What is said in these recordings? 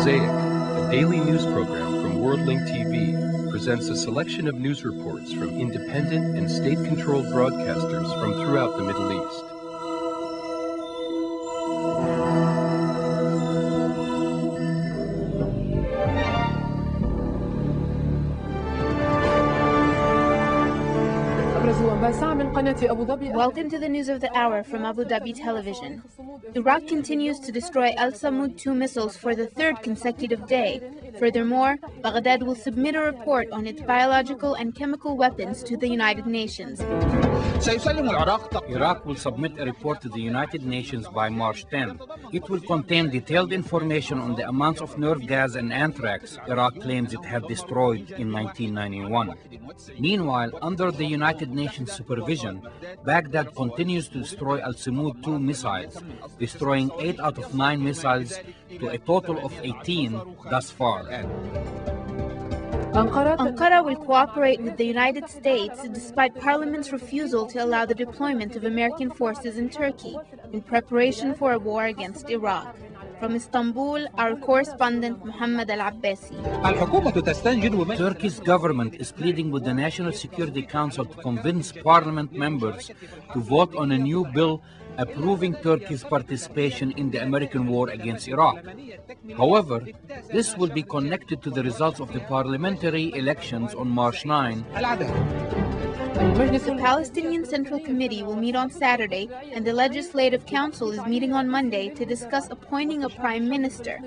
Mosaic, a daily news program from WorldLink TV, presents a selection of news reports from independent and state-controlled broadcasters from throughout the Middle East. Welcome to the news of the hour from Abu Dhabi Television. Iraq continues to destroy Al-Samud 2 missiles for the third consecutive day. Furthermore, Baghdad will submit a report on its biological and chemical weapons to the United Nations. Iraq will submit a report to the United Nations by March 10. It will contain detailed information on the amounts of nerve gas and anthrax Iraq claims it had destroyed in 1991. Meanwhile, under the United Nations supervision, Baghdad continues to destroy Al-Samud 2 missiles, destroying 8 out of 9 missiles to a total of 18 thus far. Ankara will cooperate with the United States despite Parliament's refusal to allow the deployment of American forces in Turkey in preparation for a war against Iraq. From Istanbul, our correspondent Muhammad Al-Abbasi. Turkey's government is pleading with the National Security Council to convince parliament members to vote on a new bill approving Turkey's participation in the American war against Iraq. However, this will be connected to the results of the parliamentary elections on March 9. The Palestinian Central Committee will meet on Saturday, and the Legislative Council is meeting on Monday to discuss appointing a prime minister.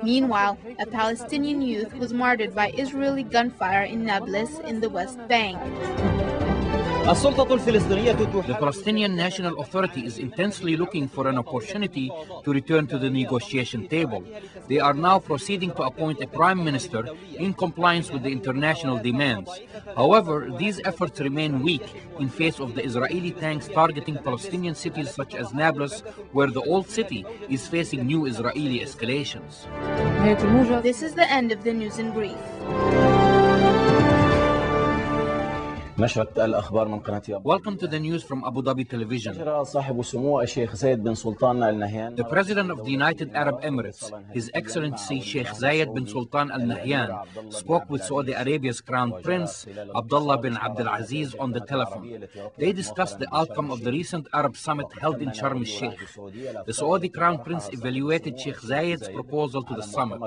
Meanwhile, a Palestinian youth was martyred by Israeli gunfire in Nablus in the West Bank. The Palestinian National Authority is intensely looking for an opportunity to return to the negotiation table. They are now proceeding to appoint a prime minister in compliance with the international demands. However, these efforts remain weak in face of the Israeli tanks targeting Palestinian cities such as Nablus, where the old city is facing new Israeli escalations. This is the end of the news in brief. Welcome to the news from Abu Dhabi Television. The President of the United Arab Emirates, His Excellency Sheikh Zayed bin Sultan Al Nahyan, spoke with Saudi Arabia's Crown Prince Abdullah bin Abdul Aziz on the telephone. They discussed the outcome of the recent Arab summit held in Sharm el-Sheikh. The Saudi Crown Prince evaluated Sheikh Zayed's proposal to the summit.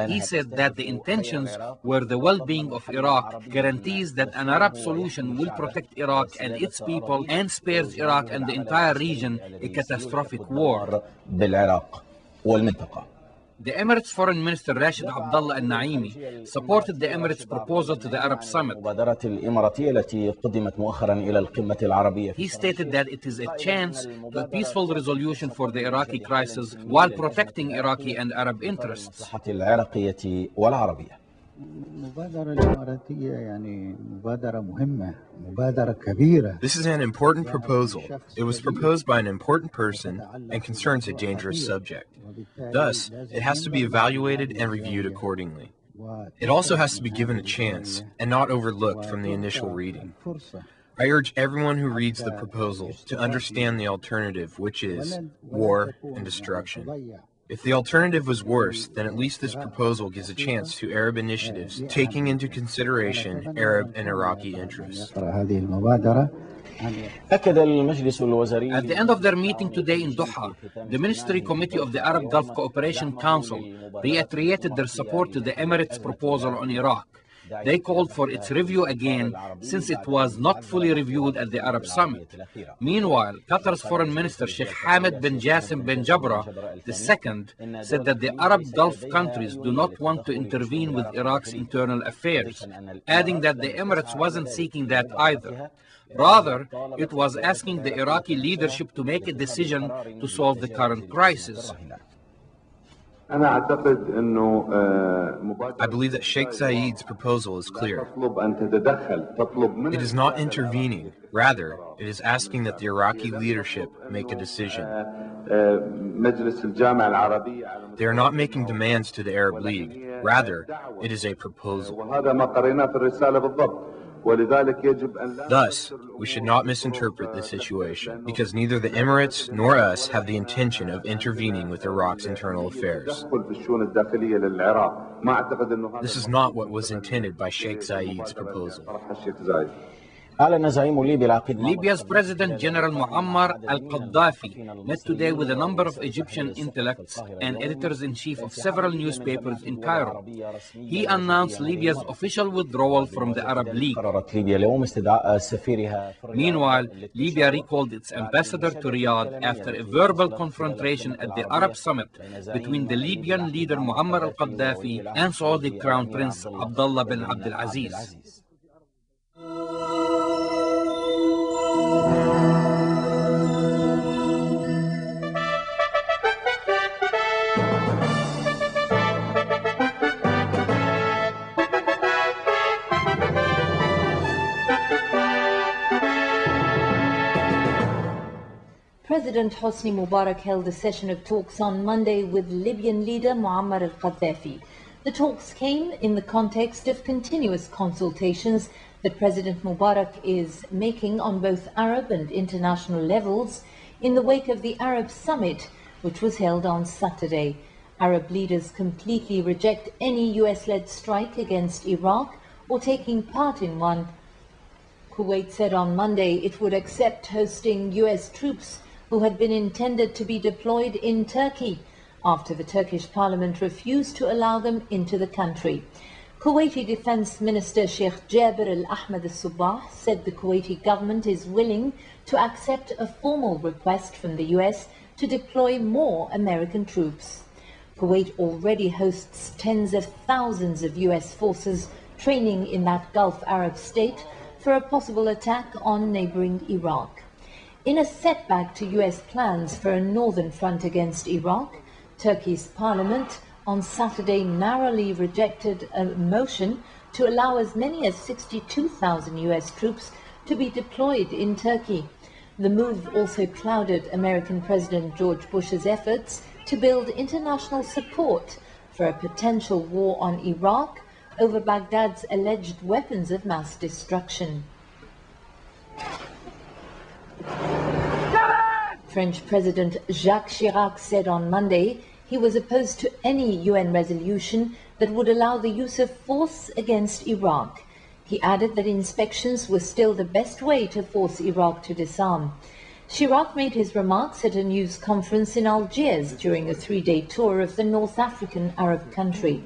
He said that the intentions were the well-being of Iraq, guarantees that an Arab solution will protect Iraq and its people and spares Iraq and the entire region a catastrophic war. The Emirates Foreign Minister Rashid Abdullah Al Naimi supported the Emirates' proposal to the Arab Summit. He stated that it is a chance to a peaceful resolution for the Iraqi crisis while protecting Iraqi and Arab interests. This is an important proposal. It was proposed by an important person and concerns a dangerous subject. Thus, it has to be evaluated and reviewed accordingly. It also has to be given a chance and not overlooked from the initial reading. I urge everyone who reads the proposal to understand the alternative, which is war and destruction. If the alternative was worse, then at least this proposal gives a chance to Arab initiatives, taking into consideration Arab and Iraqi interests. At the end of their meeting today in Doha, the Ministry Committee of the Arab Gulf Cooperation Council reiterated their support to the Emirates' proposal on Iraq. They called for its review again since it was not fully reviewed at the Arab Summit. Meanwhile, Qatar's Foreign Minister Sheikh Hamad bin Jassim bin Jabra II said that the Arab Gulf countries do not want to intervene with Iraq's internal affairs, adding that the Emirates wasn't seeking that either. Rather, it was asking the Iraqi leadership to make a decision to solve the current crisis. I believe that Sheikh Zayed's proposal is clear. It is not intervening. Rather, it is asking that the Iraqi leadership make a decision. They are not making demands to the Arab League. Rather, it is a proposal. Thus, we should not misinterpret the situation, because neither the Emirates nor us have the intention of intervening with Iraq's internal affairs. This is not what was intended by Sheikh Zayed's proposal. Libya's President General Muammar al-Qaddafi met today with a number of Egyptian intellects and editors-in-chief of several newspapers in Cairo. He announced Libya's official withdrawal from the Arab League. Meanwhile, Libya recalled its ambassador to Riyadh after a verbal confrontation at the Arab Summit between the Libyan leader Muammar al-Qaddafi and Saudi Crown Prince Abdullah bin Abdulaziz. President Hosni Mubarak held a session of talks on Monday with Libyan leader Muammar al-Qaddafi. The talks came in the context of continuous consultations that President Mubarak is making on both Arab and international levels in the wake of the Arab Summit, which was held on Saturday. Arab leaders completely reject any US-led strike against Iraq or taking part in one. Kuwait said on Monday it would accept hosting US troops who had been intended to be deployed in Turkey after the Turkish parliament refused to allow them into the country. Kuwaiti Defense Minister Sheikh Jabir al-Ahmad al-Subah said the Kuwaiti government is willing to accept a formal request from the US to deploy more American troops. Kuwait already hosts tens of thousands of US forces training in that Gulf Arab state for a possible attack on neighboring Iraq. In a setback to US plans for a northern front against Iraq, Turkey's parliament on Saturday narrowly rejected a motion to allow as many as 62,000 US troops to be deployed in Turkey. The move also clouded American President George Bush's efforts to build international support for a potential war on Iraq over Baghdad's alleged weapons of mass destruction. French President Jacques Chirac said on Monday he was opposed to any UN resolution that would allow the use of force against Iraq. He added that inspections were still the best way to force Iraq to disarm. Chirac made his remarks at a news conference in Algiers during a 3-day tour of the North African Arab country.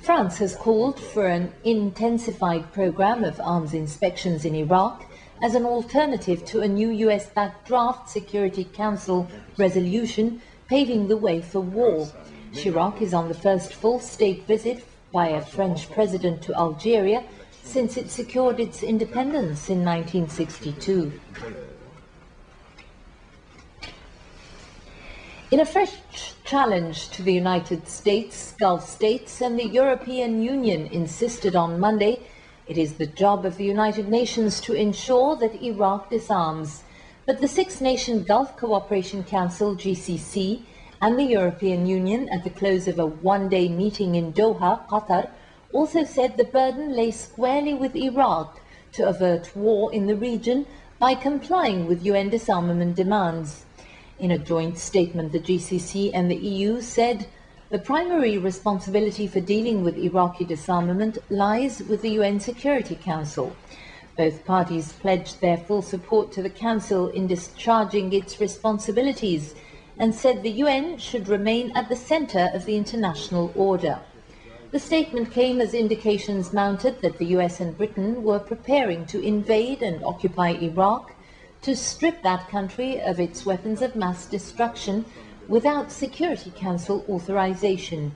France has called for an intensified program of arms inspections in Iraq as an alternative to a new US-backed draft Security Council resolution paving the way for war. Chirac is on the first full state visit by a French president to Algeria since it secured its independence in 1962. In a fresh challenge to the United States, Gulf states and the European Union insisted on Monday it is the job of the United Nations to ensure that Iraq disarms. But the six-nation Gulf Cooperation Council, GCC, and the European Union at the close of a one-day meeting in Doha, Qatar, also said the burden lay squarely with Iraq to avert war in the region by complying with UN disarmament demands. In a joint statement, the GCC and the EU said the primary responsibility for dealing with Iraqi disarmament lies with the UN Security Council. Both parties pledged their full support to the Council in discharging its responsibilities and said the UN should remain at the center of the international order. The statement came as indications mounted that the US and Britain were preparing to invade and occupy Iraq, to strip that country of its weapons of mass destruction without Security Council authorization.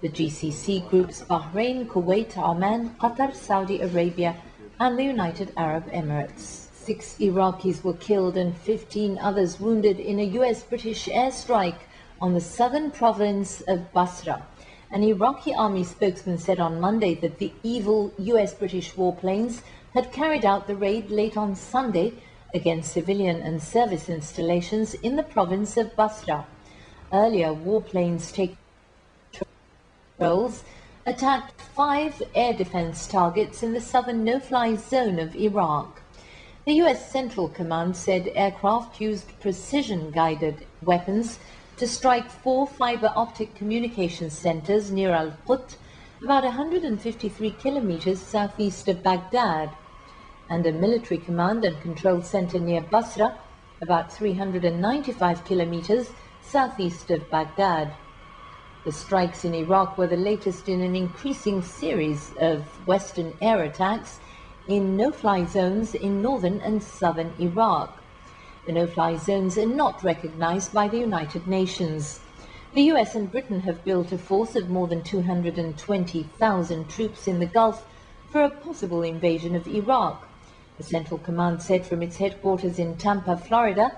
The GCC groups Bahrain, Kuwait, Oman, Qatar, Saudi Arabia, and the United Arab Emirates. 6 Iraqis were killed and 15 others wounded in a US-British airstrike on the southern province of Basra. An Iraqi army spokesman said on Monday that the evil US-British warplanes had carried out the raid late on Sunday against civilian and service installations in the province of Basra. Earlier, warplanes take controls attacked 5 air defense targets in the southern no-fly zone of Iraq. The U.S. Central Command said aircraft used precision-guided weapons to strike 4 fiber optic communication centers near Al-Qut, about 153 kilometers southeast of Baghdad, and a military command and control center near Basra, about 395 kilometers southeast of Baghdad. The strikes in Iraq were the latest in an increasing series of Western air attacks in no-fly zones in northern and southern Iraq. The no-fly zones are not recognized by the United Nations. The US and Britain have built a force of more than 220,000 troops in the Gulf for a possible invasion of Iraq. The Central Command said from its headquarters in Tampa, Florida,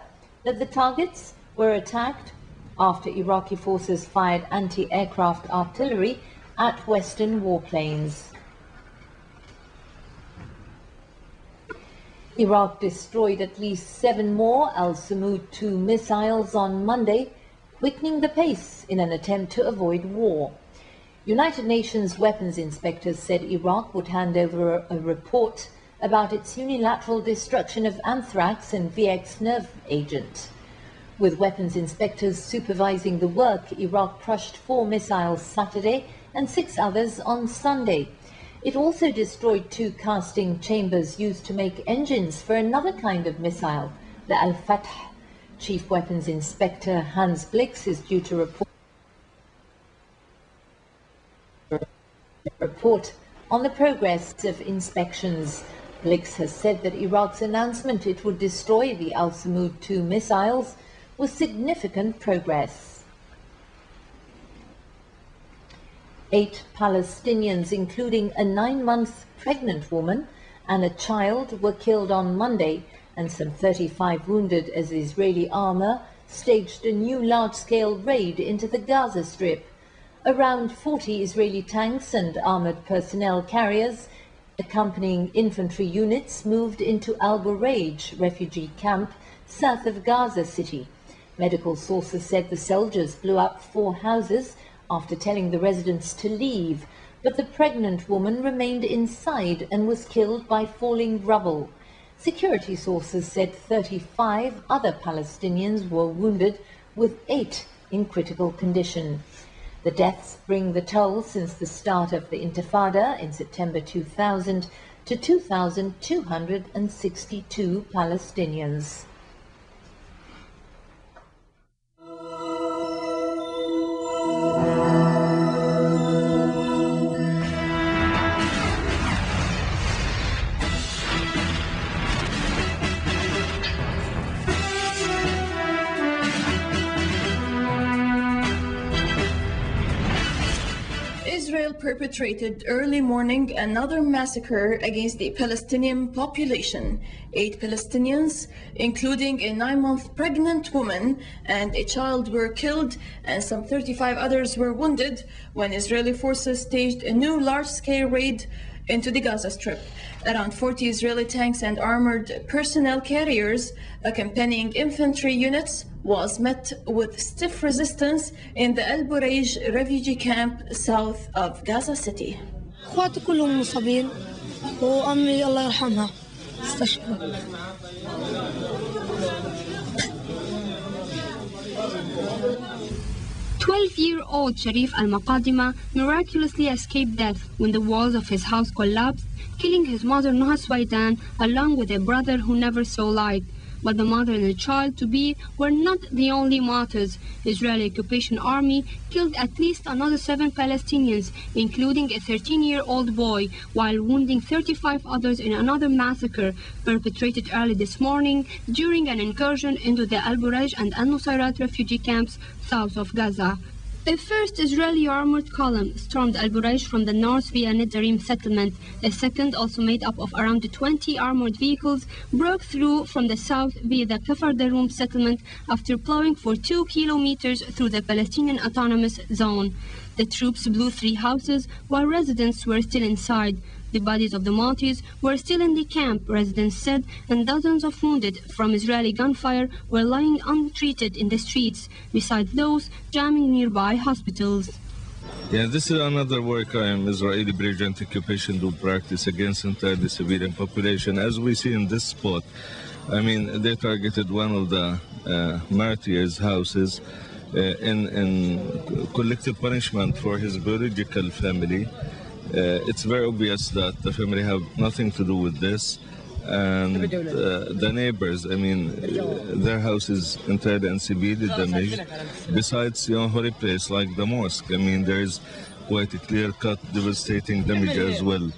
that the targets were attacked after Iraqi forces fired anti-aircraft artillery at Western warplanes. Iraq destroyed at least 7 more Al-Samud 2 missiles on Monday, quickening the pace in an attempt to avoid war. United Nations weapons inspectors said Iraq would hand over a report about its unilateral destruction of anthrax and VX nerve agent. With weapons inspectors supervising the work, Iraq crushed 4 missiles Saturday and 6 others on Sunday. It also destroyed 2 casting chambers used to make engines for another kind of missile, the Al-Fath. Chief Weapons Inspector Hans Blix is due to report on the progress of inspections. Blix has said that Iraq's announcement it would destroy the Al-Samud 2 missiles was significant progress. 8 Palestinians, including a 9-month pregnant woman and a child, were killed on Monday, and some 35 wounded as Israeli armor staged a new large-scale raid into the Gaza Strip. Around 40 Israeli tanks and armored personnel carriers accompanying infantry units moved to Al Bureij refugee camp south of Gaza City. Medical sources said the soldiers blew up 4 houses after telling the residents to leave, but the pregnant woman remained inside and was killed by falling rubble. Security sources said 35 other Palestinians were wounded, with 8 in critical condition. The deaths bring the toll since the start of the Intifada in September 2000 to 2,262 Palestinians. Israel perpetrated early morning another massacre against the Palestinian population. 8 Palestinians, including a 9-month pregnant woman and a child, were killed, and some 35 others were wounded when Israeli forces staged a new large-scale raid into the Gaza Strip. Around 40 Israeli tanks and armored personnel carriers accompanying infantry units was met with stiff resistance in the Al Bureij refugee camp south of Gaza City. اخواتي كلهم مصابين وامي الله يرحمها استشهدت. 12-year-old Sharif Al-Maqadima miraculously escaped death when the walls of his house collapsed, killing his mother Noha Swaidan along with a brother who never saw light. But the mother and the child-to-be were not the only martyrs. Israeli occupation army killed at least another 7 Palestinians, including a 13-year-old boy, while wounding 35 others in another massacre perpetrated early this morning during an incursion into the Al Bureij and Al Nusayrat refugee camps south of Gaza. A first Israeli armored column stormed Al Bureij from the north via Netzarim settlement. A second, also made up of around 20 armored vehicles, broke through from the south via the Kafar Darum settlement after plowing for 2 kilometers through the Palestinian Autonomous Zone. The troops blew 3 houses while residents were still inside. The bodies of the martyrs were still in the camp, residents said, and dozens of wounded from Israeli gunfire were lying untreated in the streets, besides those jamming nearby hospitals. Yeah, this is another war crime Israeli belligerent occupation do practice against entirely civilian population. As we see in this spot, I mean, they targeted one of the martyrs' houses in collective punishment for his biological family. It's very obvious that the family have nothing to do with this. And the neighbors, I mean, their house is entirely and severely damaged. Besides, holy place like the mosque, I mean, there is quite a clear-cut, devastating damage as well.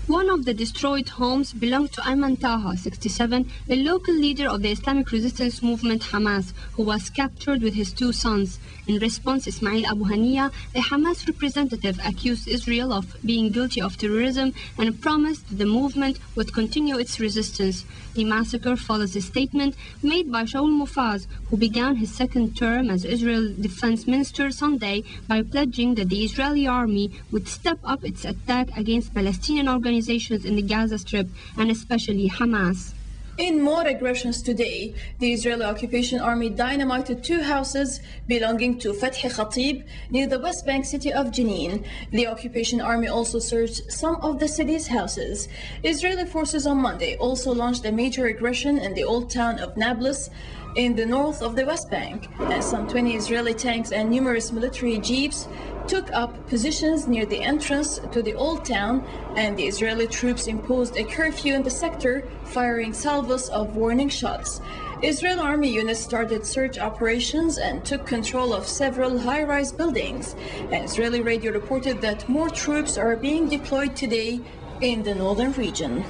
One of the destroyed homes belonged to Ayman Taha, 67, a local leader of the Islamic resistance movement Hamas, who was captured with his 2 sons. In response, Ismail Abu Haniya, a Hamas representative, accused Israel of being guilty of terrorism and promised the movement would continue its resistance. The massacre follows a statement made by Shaul Mofaz, who began his 2nd term as Israel Defense Minister Sunday by pledging that the Israeli army would step up its attack against Palestinian organizations in the Gaza Strip, and especially Hamas. In more aggressions today, the Israeli occupation army dynamited 2 houses belonging to Fathi Khatib near the West Bank city of Jenin. The occupation army also searched some of the city's houses. Israeli forces on Monday also launched a major aggression in the old town of Nablus in the north of the West Bank, as some 20 Israeli tanks and numerous military jeeps took up positions near the entrance to the old town, and the Israeli troops imposed a curfew in the sector, firing salvos of warning shots. Israel army units started search operations and took control of several high-rise buildings. An Israeli radio reported that more troops are being deployed today in the northern region.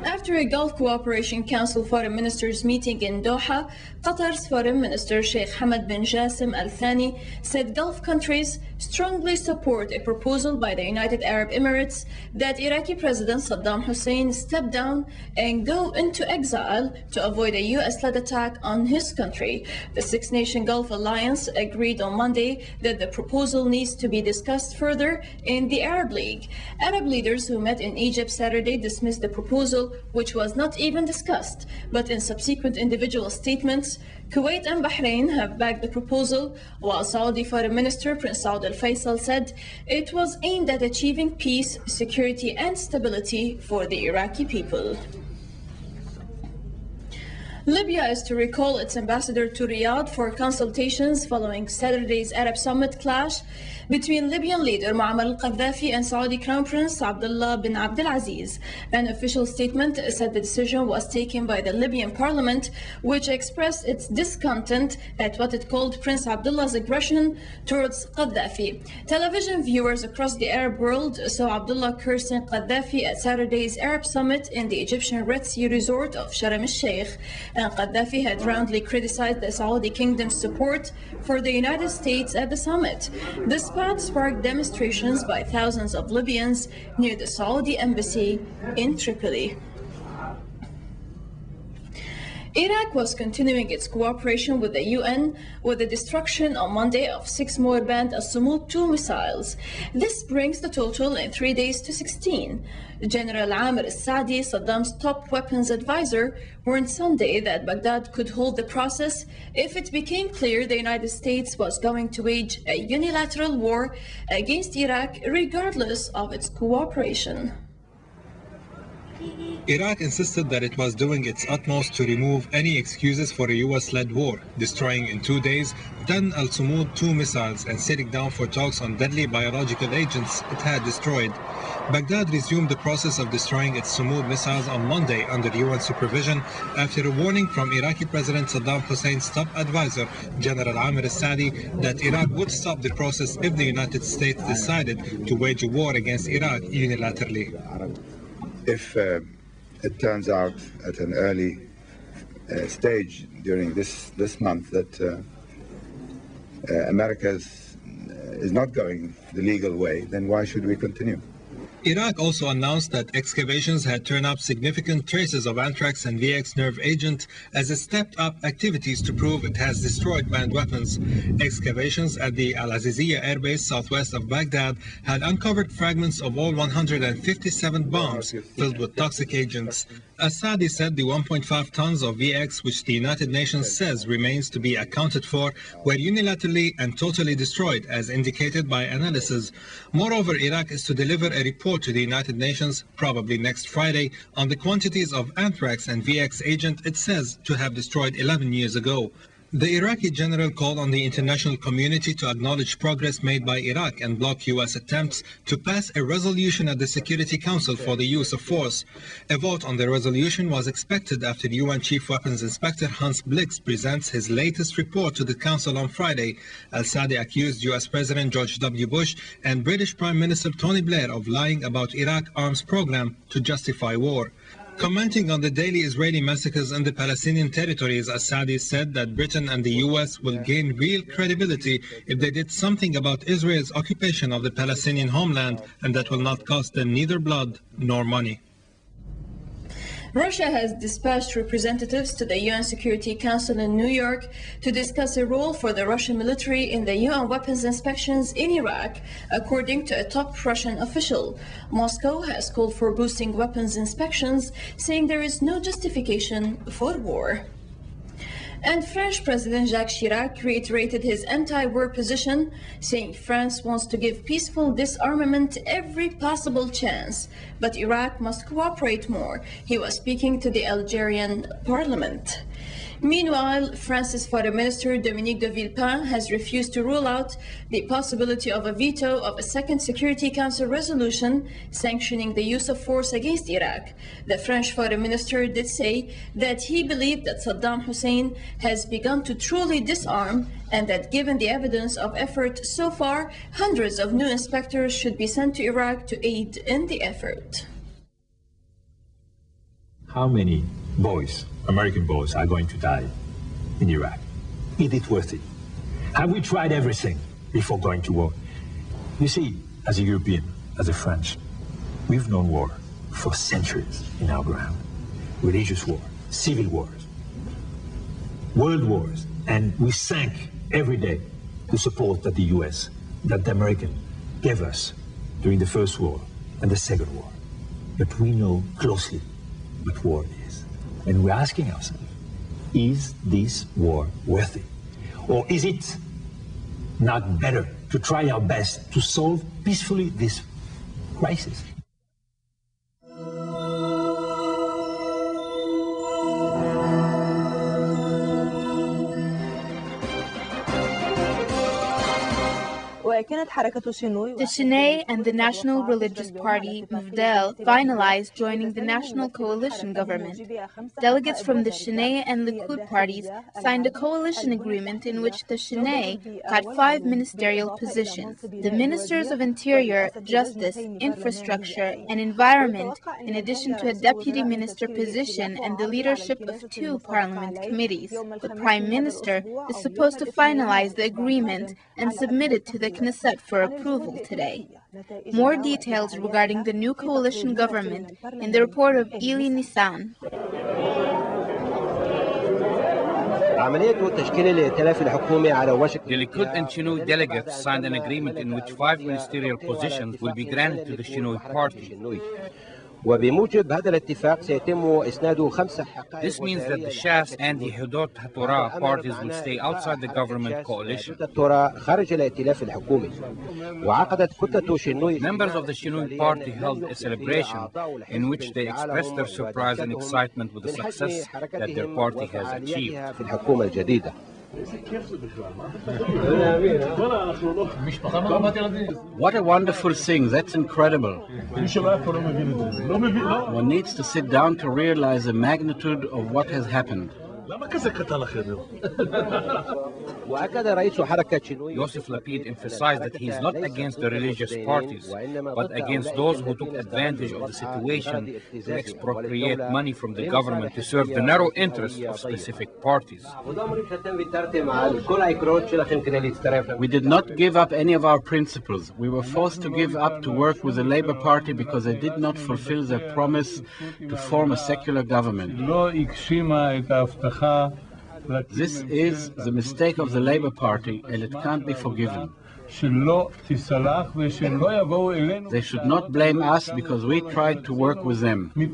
After a Gulf Cooperation Council Foreign Ministers meeting in Doha, Qatar's Foreign Minister Sheikh Hamad bin Jassim Al Thani said Gulf countries strongly support a proposal by the United Arab Emirates that Iraqi President Saddam Hussein step down and go into exile to avoid a US-led attack on his country. The 6-nation Gulf Alliance agreed on Monday that the proposal needs to be discussed further in the Arab League. Arab leaders who met in Egypt Saturday dismissed the proposal, which was not even discussed, but in subsequent individual statements, Kuwait and Bahrain have backed the proposal, while Saudi Foreign Minister Prince Saud Al Faisal said it was aimed at achieving peace, security and stability for the Iraqi people. Libya is to recall its ambassador to Riyadh for consultations following Saturday's Arab Summit clash between Libyan leader Muammar al-Qaddafi and Saudi Crown Prince Abdullah bin Abdulaziz. An official statement said the decision was taken by the Libyan parliament, which expressed its discontent at what it called Prince Abdullah's aggression towards Qaddafi. Television viewers across the Arab world saw Abdullah cursing Qaddafi at Saturday's Arab Summit in the Egyptian Red Sea resort of Sharm el-Sheikh, and Qaddafi had roundly criticized the Saudi kingdom's support for the United States at the summit. This sparked demonstrations by thousands of Libyans near the Saudi embassy in Tripoli. Iraq was continuing its cooperation with the UN with the destruction on Monday of 6 more Band al-Samud 2 missiles. This brings the total in 3 days to 16. General Amir al-Sadi, Saddam's top weapons advisor, warned Sunday that Baghdad could hold the process if it became clear the United States was going to wage a unilateral war against Iraq regardless of its cooperation. Iraq insisted that it was doing its utmost to remove any excuses for a US-led war, destroying in 2 days 10 al-Samud 2 missiles and sitting down for talks on deadly biological agents it had destroyed. Baghdad resumed the process of destroying its Samud missiles on Monday under UN supervision after a warning from Iraqi President Saddam Hussein's top advisor, General Amir al-Sadi, that Iraq would stop the process if the United States decided to wage a war against Iraq unilaterally. If it turns out at an early stage during this month that America is not going the legal way, then why should we continue? Iraq also announced that excavations had turned up significant traces of anthrax and VX nerve agent as it stepped up activities to prove it has destroyed banned weapons. Excavations at the Al-Aziziyah airbase southwest of Baghdad had uncovered fragments of all 157 bombs filled with toxic agents. As-Saadi said the 1.5 tons of VX, which the United Nations says remains to be accounted for, were unilaterally and totally destroyed, as indicated by analysis. Moreover, Iraq is to deliver a report to the United Nations, probably next Friday, on the quantities of anthrax and VX agent it says to have destroyed 11 years ago. The Iraqi general called on the international community to acknowledge progress made by Iraq and block U.S. attempts to pass a resolution at the Security Council for the use of force. A vote on the resolution was expected after UN Chief Weapons Inspector Hans Blix presents his latest report to the Council on Friday. Al-Saadi accused U.S. President George W. Bush and British Prime Minister Tony Blair of lying about Iraq arms program to justify war. Commenting on the daily Israeli massacres in the Palestinian territories, As-Saadi said that Britain and the U.S. will gain real credibility if they did something about Israel's occupation of the Palestinian homeland, and that will not cost them neither blood nor money. Russia has dispatched representatives to the UN Security Council in New York to discuss a role for the Russian military in the UN weapons inspections in Iraq, according to a top Russian official. Moscow has called for boosting weapons inspections, saying there is no justification for war. And French President Jacques Chirac reiterated his anti-war position, saying France wants to give peaceful disarmament every possible chance, but Iraq must cooperate more. He was speaking to the Algerian parliament. Meanwhile, France's Foreign Minister Dominique de Villepin has refused to rule out the possibility of a veto of a second Security Council resolution sanctioning the use of force against Iraq. The French Foreign Minister did say that he believed that Saddam Hussein has begun to truly disarm, and that given the evidence of effort so far, hundreds of new inspectors should be sent to Iraq to aid in the effort. How many boys, American boys, are going to die in Iraq? Is it worth it? Have we tried everything before going to war? You see, as a European, as a French, we've known war for centuries in our ground. Religious war, civil wars, world wars, and we sank every day the support that the US, that the American gave us during the First War and the Second War. But we know closely what war is. And we're asking ourselves, is this war worth it? Or is it not better to try our best to solve peacefully this crisis? The Shinei and the National Religious Party, MFDL, finalized joining the National Coalition government. Delegates from the Shinei and Likud parties signed a coalition agreement in which the Shinei got 5 ministerial positions. The Ministers of Interior, Justice, Infrastructure, and Environment, in addition to a deputy minister position and the leadership of 2 parliament committees. The Prime Minister is supposed to finalize the agreement and submit it to the Knesset for approval today. More details regarding the new coalition government in the report of Eli Nissan. The Likud and Shinui delegates signed an agreement in which 5 ministerial positions will be granted to the Shinui party. This means that the Shas and the Hudot HaTorah parties will stay outside the government coalition. Members of the Shinui party held a celebration in which they expressed their surprise and excitement with the success that their party has achieved. What a wonderful thing. That's incredible. One needs to sit down to realize the magnitude of what has happened. Yosef Lapid emphasized that he is not against the religious parties, but against those who took advantage of the situation to expropriate money from the government to serve the narrow interests of specific parties. We did not give up any of our principles. We were forced to give up to work with the Labour Party because they did not fulfill their promise to form a secular government. This is the mistake of the Labour Party, and it can't be forgiven. They should not blame us because we tried to work with them. You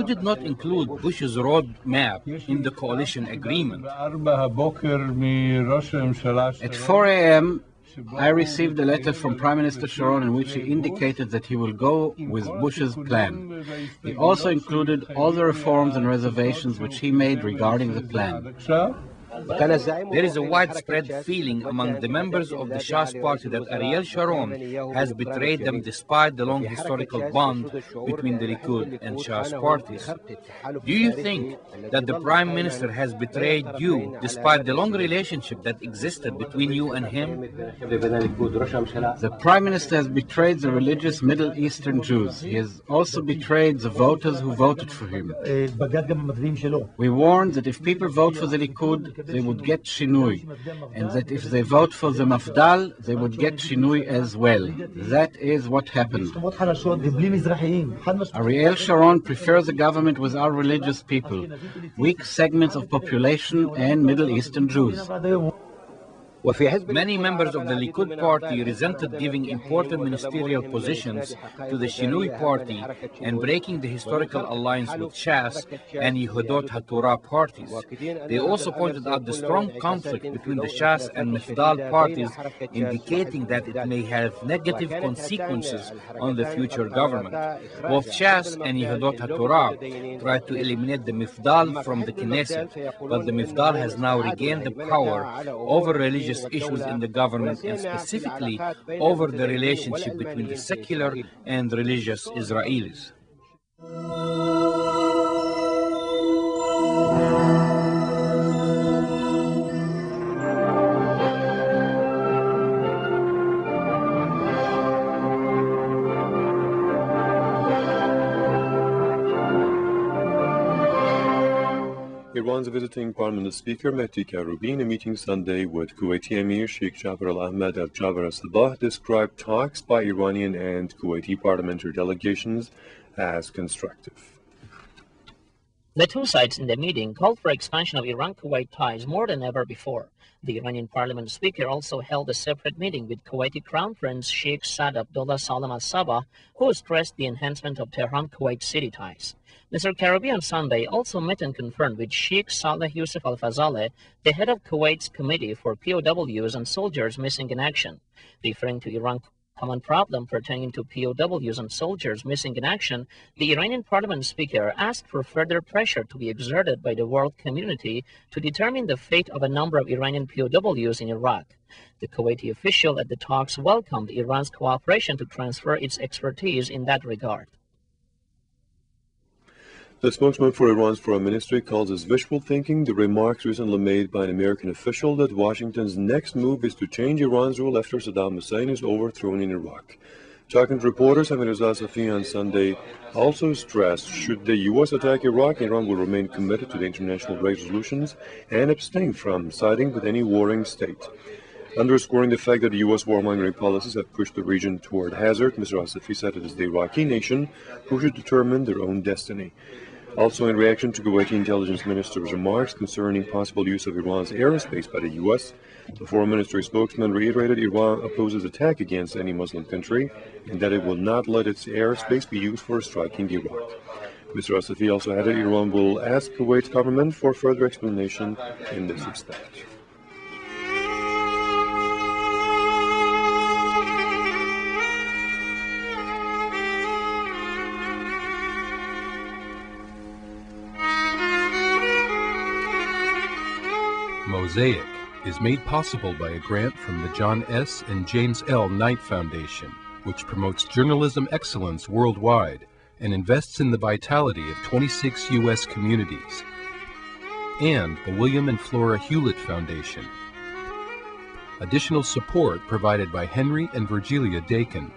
did not include Bush's road map in the coalition agreement. At 4 a.m., I received a letter from Prime Minister Sharon in which he indicated that he will go with Bush's plan. He also included all the reforms and reservations which he made regarding the plan. There is a widespread feeling among the members of the Shas party that Ariel Sharon has betrayed them despite the long historical bond between the Likud and Shas parties. Do you think that the Prime Minister has betrayed you despite the long relationship that existed between you and him? The Prime Minister has betrayed the religious Middle Eastern Jews. He has also betrayed the voters who voted for him. We warned that if people vote for the Likud, they would get Shinui, and that if they vote for the Mafdal, they would get Shinui as well. That is what happened. Ariel Sharon prefers a government with our religious people, weak segments of population and Middle Eastern Jews. Many members of the Likud party resented giving important ministerial positions to the Shinui party and breaking the historical alliance with Shas and Yehudot HaTorah parties. They also pointed out the strong conflict between the Shas and Mifdal parties, indicating that it may have negative consequences on the future government. Both Shas and Yehudot HaTorah tried to eliminate the Mifdal from the Knesset, but the Mifdal has now regained the power over religious issues in the government and specifically over the relationship between the secular and religious Israelis. Iran's visiting parliament speaker Mehdi Karoubi, in a meeting Sunday with Kuwaiti Emir Sheikh Jafar Al-Ahmed Al Jaber Al-Sabah, described talks by Iranian and Kuwaiti parliamentary delegations as constructive. The two sides in the meeting called for expansion of Iran-Kuwait ties more than ever before. The Iranian parliament speaker also held a separate meeting with Kuwaiti Crown Prince Sheikh Saad Abdullah Salam Al-Sabah, who stressed the enhancement of Tehran-Kuwait city ties. Mr. Karoubi on Sunday also met and confirmed with Sheikh Saleh Youssef Al-Fazaleh, the head of Kuwait's Committee for POWs and Soldiers Missing in Action. Referring to Iran's common problem pertaining to POWs and soldiers missing in action, the Iranian parliament speaker asked for further pressure to be exerted by the world community to determine the fate of a number of Iranian POWs in Iraq. The Kuwaiti official at the talks welcomed Iran's cooperation to transfer its expertise in that regard. The spokesman for Iran's foreign ministry calls this wishful thinking the remarks recently made by an American official that Washington's next move is to change Iran's rule after Saddam Hussein is overthrown in Iraq. Talking to reporters, Hamid Reza Safi on Sunday also stressed should the U.S. attack Iraq, Iran will remain committed to the international resolutions and abstain from siding with any warring state. Underscoring the fact that the U.S. warmongering policies have pushed the region toward hazard, Mr. Safi said it is the Iraqi nation who should determine their own destiny. Also, in reaction to Kuwaiti intelligence minister's remarks concerning possible use of Iran's airspace by the U.S., the foreign ministry spokesman reiterated Iran opposes attack against any Muslim country and that it will not let its airspace be used for striking Iraq. Mr. Safi also added Iran will ask Kuwait's government for further explanation in this respect. Mosaic is made possible by a grant from the John S. and James L. Knight Foundation, which promotes journalism excellence worldwide and invests in the vitality of 26 U.S. communities, and the William and Flora Hewlett Foundation. Additional support provided by Henry and Virgilia Dakin.